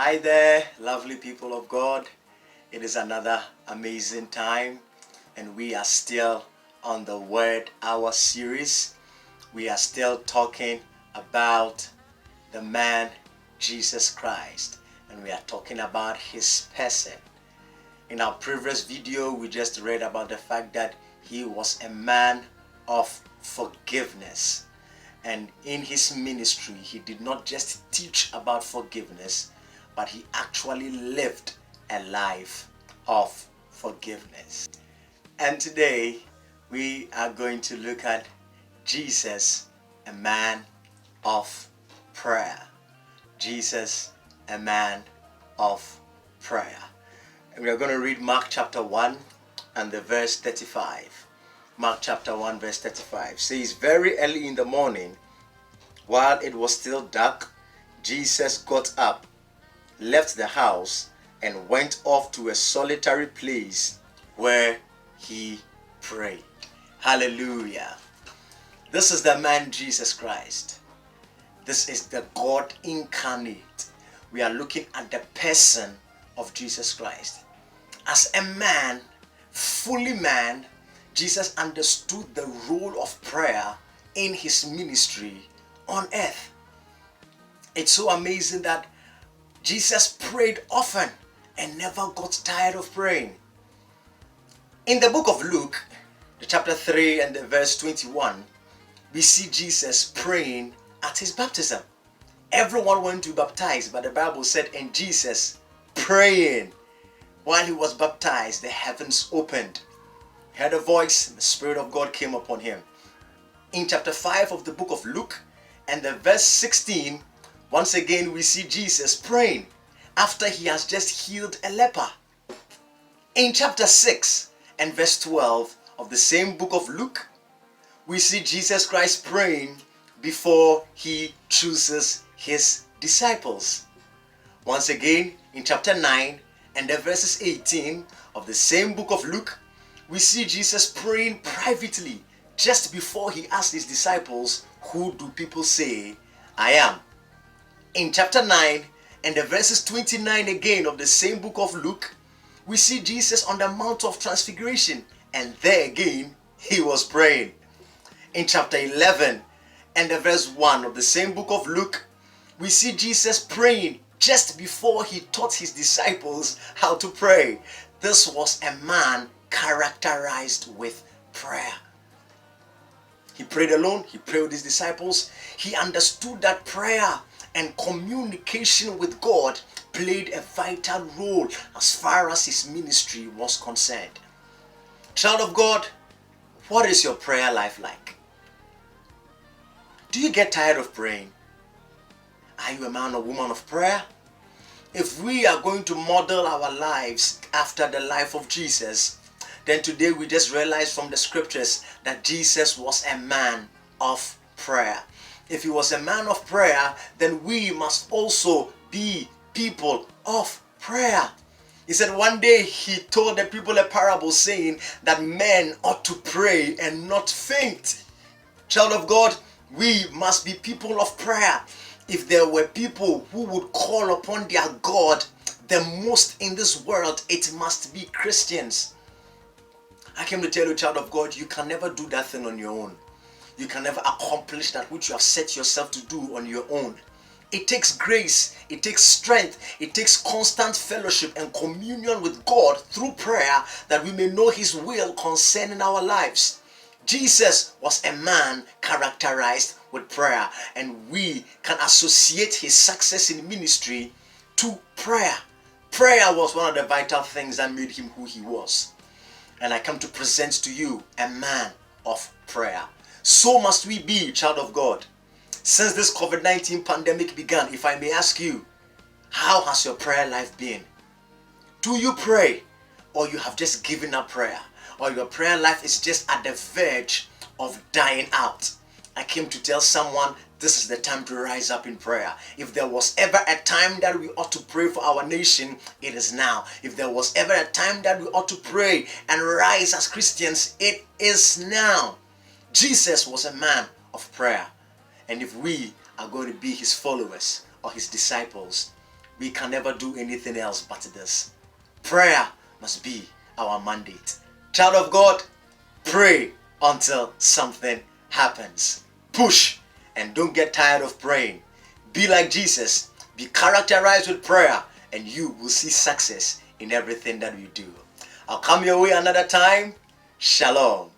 Hi there, lovely people of God. It is another amazing time, and we are still on the Word Hour series. We are still talking about the man Jesus Christ, and we are talking about his person. In our previous video, we just read about the fact that he was a man of forgiveness. And in his ministry, he did not just teach about forgiveness, but he actually lived a life of forgiveness. And today, we are going to look at Jesus, a man of prayer. Jesus, a man of prayer. And we are going to read Mark chapter 1 and the verse 35. Mark chapter 1 verse 35 says, very early in the morning, while it was still dark, Jesus got up, left the house, and went off to a solitary place where he prayed. Hallelujah. This is the man Jesus Christ. This is the God incarnate. We are looking at the person of Jesus Christ. As a man, fully man, Jesus understood the role of prayer in his ministry on earth. It's so amazing that Jesus prayed often and never got tired of praying. In the book of Luke, the chapter 3 and the verse 21, we see Jesus praying at his baptism. Everyone went to be baptized, but the Bible said, and Jesus praying while he was baptized, the heavens opened. He heard a voice, and the Spirit of God came upon him. In chapter 5 of the book of Luke and the verse 16, once again we see Jesus praying after he has just healed a leper. In chapter 6 and verse 12 of the same book of Luke, we see Jesus Christ praying before he chooses his disciples. Once again, in chapter 9 and the verses 18 of the same book of Luke, we see Jesus praying privately just before he asked his disciples, who do people say I am? In chapter 9 and the verses 29 again of the same book of Luke, we see Jesus on the Mount of Transfiguration, and there again he was praying. In chapter 11 and the verse 1 of the same book of Luke, we see Jesus praying just before he taught his disciples how to pray. This was a man characterized with prayer. He prayed alone, he prayed with his disciples. He understood that prayer and communication with God played a vital role as far as his ministry was concerned. Child of God, what is your prayer life like? Do you get tired of praying? Are you a man or woman of prayer? If we are going to model our lives after the life of Jesus, then today we just realized from the scriptures that Jesus was a man of prayer. If he was a man of prayer, then we must also be people of prayer. He said one day he told the people a parable saying that men ought to pray and not faint. Child of God, we must be people of prayer. If there were people who would call upon their God the most in this world, it must be Christians. I came to tell you, child of God, you can never do that thing on your own. You can never accomplish that which you have set yourself to do on your own. It takes grace, it takes strength, it takes constant fellowship and communion with God through prayer that we may know his will concerning our lives. Jesus was a man characterized with prayer, and we can associate his success in ministry to prayer. Prayer was one of the vital things that made him who he was. And I come to present to you a man of prayer. So must we be, child of God. Since this COVID-19 pandemic began, if I may ask you, how has your prayer life been? Do you pray, or you have just given up prayer? Or your prayer life is just at the verge of dying out? I came to tell someone this is the time to rise up in prayer. If there was ever a time that we ought to pray for our nation, it is now. If there was ever a time that we ought to pray and rise as Christians, it is now. Jesus was a man of prayer. And if we are going to be his followers or his disciples, we can never do anything else but this. Prayer must be our mandate. Child of God, pray until something happens. Push and don't get tired of praying. Be like Jesus. Be characterized with prayer and you will see success in everything that you do. I'll come your way another time. Shalom.